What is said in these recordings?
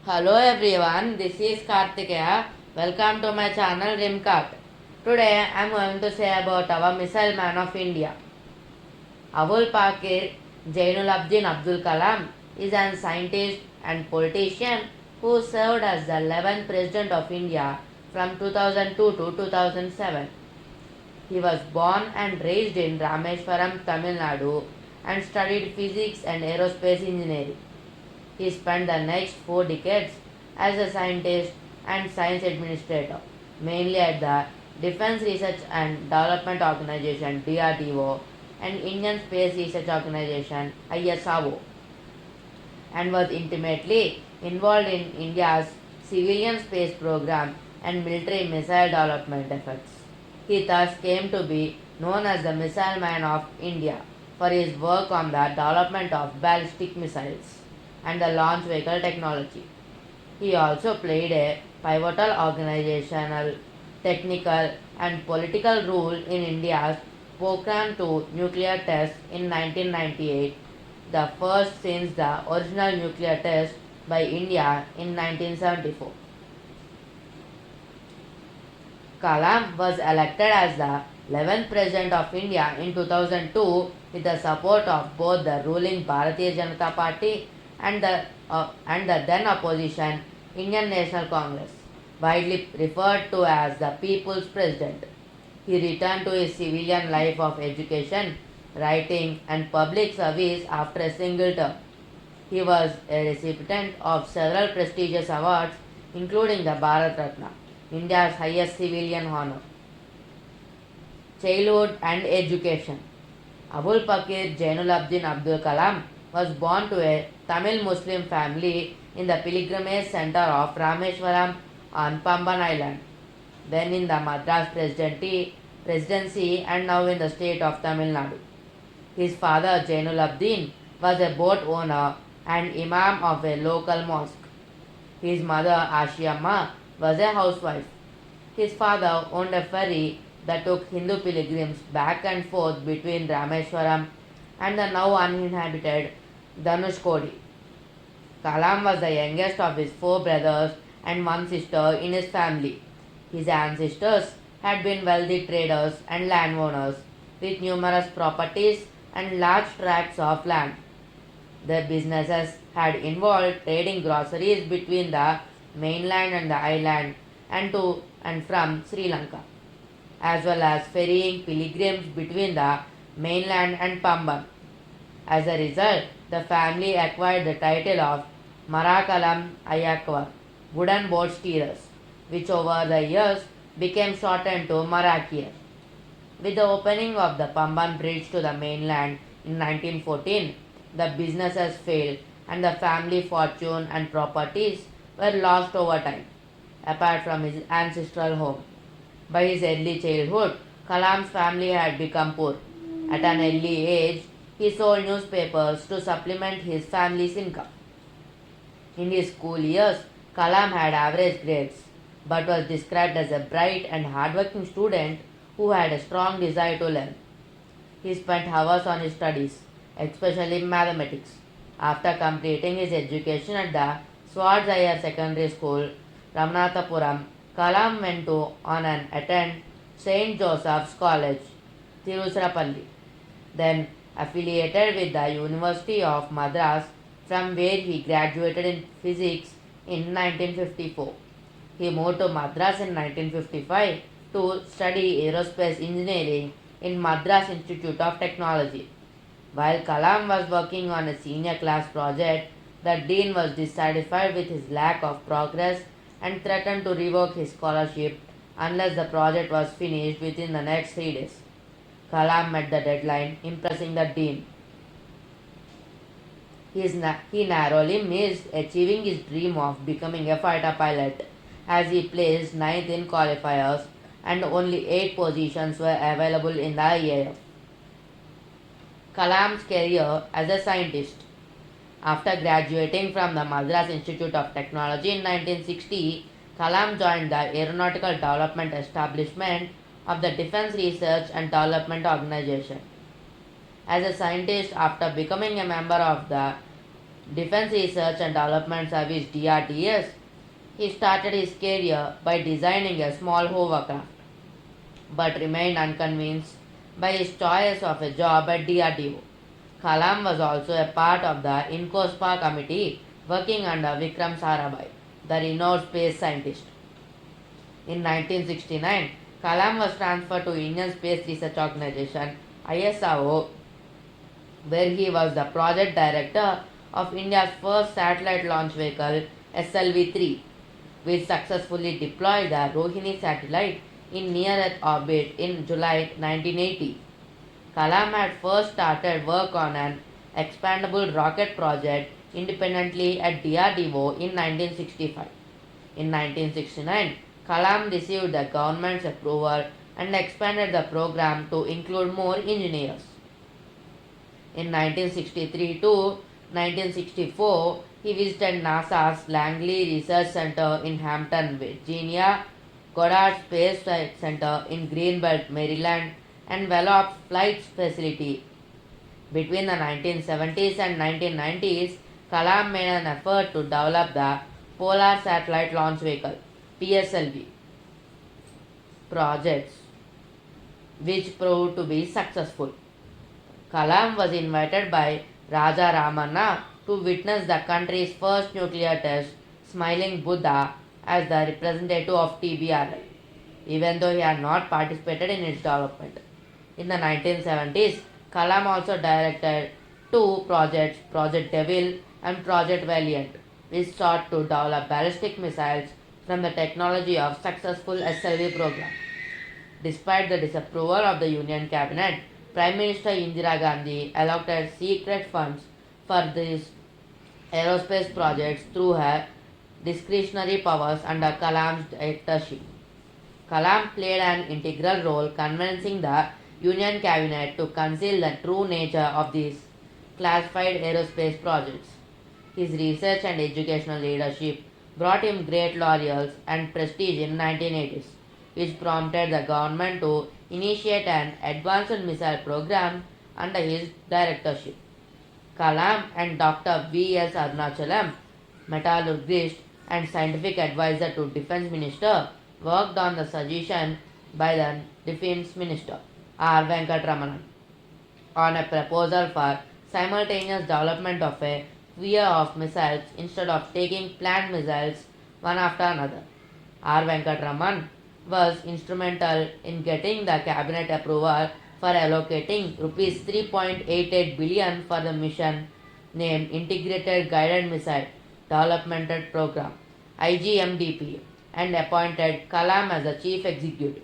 Hello everyone, this is Kartikeya. Welcome to my channel Rimcart. Today I am going to say about our missile man of India. Abul Pakir Jainulabdin Abdul Kalam is an scientist and politician who served as the 11th President of India from 2002 to 2007. He was born and raised in Rameshwaram, Tamil Nadu and studied physics and aerospace engineering. He spent the next 4 decades as a scientist and science administrator, mainly at the Defense Research and Development Organization DRDO and Indian Space Research Organization ISRO, and was intimately involved in India's civilian space program and military missile development efforts. He thus came to be known as the Missile Man of India for his work on the development of ballistic missiles and the launch vehicle technology. He also played a pivotal organizational, technical, and political role in India's Pokhran 2 nuclear test in 1998, the first since the original nuclear test by India in 1974. Kalam was elected as the 11th President of India in 2002 with the support of both the ruling Bharatiya Janata Party and the then opposition Indian National Congress, widely referred to as the People's President. He returned to his civilian life of education, writing, and public service after a single term. He was a recipient of several prestigious awards, including the Bharat Ratna, India's highest civilian honor. Childhood and education. Abul Pakir Jainulabdin Abdul Kalam was born to a Tamil Muslim family in the pilgrimage center of Rameshwaram on Pamban Island, then in the Madras Presidency and now in the state of Tamil Nadu. His father Jainulabdin was a boat owner and imam of a local mosque. His mother Ashiamma was a housewife. His father owned a ferry that took Hindu pilgrims back and forth between Rameshwaram and the now uninhabited Dhanushkodi. Kalam was the youngest of his 4 brothers and 1 sister in his family. His ancestors had been wealthy traders and landowners with numerous properties and large tracts of land. Their businesses had involved trading groceries between the mainland and the island and to and from Sri Lanka, as well as ferrying pilgrims between the mainland and Pamban. As a result, the family acquired the title of Marakalam Ayakvar, wooden boat steerers, which over the years became shortened to Marakiya. With the opening of the Pamban Bridge to the mainland in 1914, the businesses failed and the family fortune and properties were lost over time, apart from his ancestral home. By his early childhood, Kalam's family had become poor. At an early age, he sold newspapers to supplement his family's income. In his school years, Kalam had average grades, but was described as a bright and hardworking student who had a strong desire to learn. He spent hours on his studies, especially mathematics. After completing his education at the Swartz Higher Secondary School, Ramanathapuram, Kalam went on and attend St. Joseph's College, Tiruchirappalli, then affiliated with the University of Madras, from where he graduated in physics in 1954. He moved to Madras in 1955 to study aerospace engineering in Madras Institute of Technology. While Kalam was working on a senior class project, the dean was dissatisfied with his lack of progress and threatened to revoke his scholarship unless the project was finished within the next 3 days. Kalam met the deadline, impressing the dean. He narrowly missed achieving his dream of becoming a fighter pilot, as he placed ninth in qualifiers and only 8 positions were available in the IAF. Kalam's career as a scientist. After graduating from the Madras Institute of Technology in 1960, Kalam joined the Aeronautical Development Establishment of the Defense Research and Development Organization. As a scientist, after becoming a member of the Defense Research and Development Service DRDS, he started his career by designing a small hovercraft, but remained unconvinced by his choice of a job at DRDO. Kalam was also a part of the INCOSPA committee working under Vikram Sarabhai, the renowned space scientist. In 1969, Kalam was transferred to Indian Space Research Organization ISRO, where he was the project director of India's first satellite launch vehicle SLV-3, which successfully deployed the Rohini satellite in near-Earth orbit in July 1980. Kalam had first started work on an expandable rocket project independently at DRDO in 1965. In 1969, Kalam received the government's approval and expanded the program to include more engineers. In 1963 to 1964, he visited NASA's Langley Research Center in Hampton, Virginia, Goddard Space Flight Center in Greenbelt, Maryland, and Wallop Flight Facility. Between the 1970s and 1990s, Kalam made an effort to develop the Polar Satellite Launch Vehicle (PSLV) projects, which proved to be successful. Kalam was invited by Raja Ramanna to witness the country's first nuclear test, Smiling Buddha, as the representative of TBRL, even though he had not participated in its development. In the 1970s, Kalam also directed two projects, Project Devil and Project Valiant, which sought to develop ballistic missiles from the technology of successful SLV program. Despite the disapproval of the Union Cabinet, Prime Minister Indira Gandhi allocated secret funds for these aerospace projects through her discretionary powers under Kalam's directorship. Kalam played an integral role convincing the Union Cabinet to conceal the true nature of these classified aerospace projects. His research and educational leadership brought him great laurels and prestige in 1980s, which prompted the government to initiate an advanced missile program under his directorship. Kalam and Dr. V.S. Arunachalam, metallurgist and scientific advisor to Defense Minister, worked on the suggestion by the Defense Minister R. Venkatramanan on a proposal for simultaneous development of a sphere of missiles instead of taking planned missiles one after another. R. Venkatraman was instrumental in getting the cabinet approval for allocating rupees 3.88 billion for the mission named Integrated Guided Missile Development Program IGMDP and appointed Kalam as the chief executive.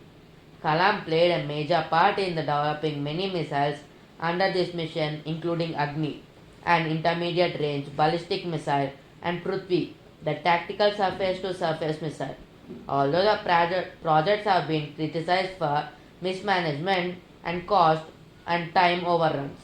Kalam played a major part in the developing many missiles under this mission, including Agni, an intermediate range ballistic missile, and Prithvi, the tactical surface to surface missile. Although the projects have been criticized for mismanagement and cost and time overruns,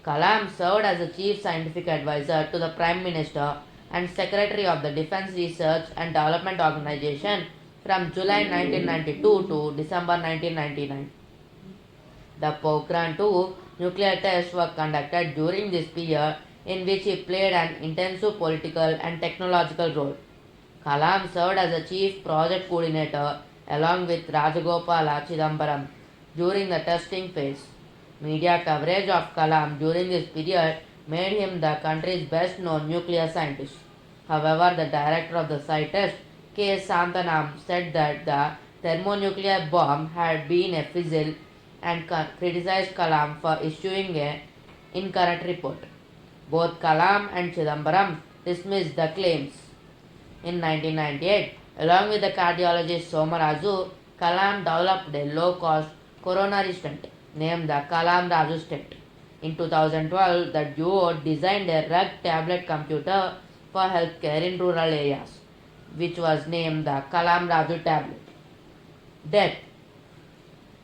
Kalam served as the chief scientific advisor to the Prime Minister and Secretary of the Defense Research and Development Organization from July 1992 to December 1999. The Pokhran 2 nuclear tests were conducted during this period, in which he played an intensive political and technological role. Kalam served as the chief project coordinator along with Rajagopala Chidambaram during the testing phase. Media coverage of Kalam during this period made him the country's best known nuclear scientist. However, the director of the site test, K. Santanam, said that the thermonuclear bomb had been a fizzle and criticized Kalam for issuing an incorrect report. Both Kalam and Chidambaram dismissed the claims. In 1998, along with the cardiologist Somaraju, Kalam developed a low-cost coronary stent named the Kalam Raju stent. In 2012, the duo designed a rug tablet computer for healthcare in rural areas, which was named the Kalam Raju tablet. Death.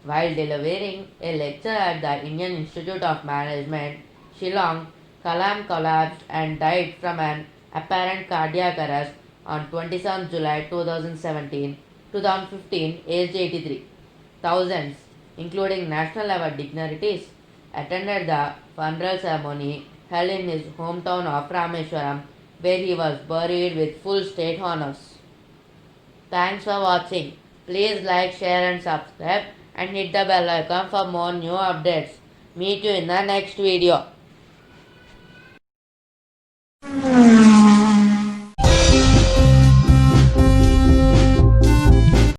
While delivering a lecture at the Indian Institute of Management, Shillong, Kalam collapsed and died from an apparent cardiac arrest on 27 July 2015, aged 83. Thousands, including national level dignitaries, attended the funeral ceremony held in his hometown of Rameswaram, where he was buried with full state honors. Thanks for watching. Please like, share and subscribe and hit the bell icon for more new updates. Meet you in the next video.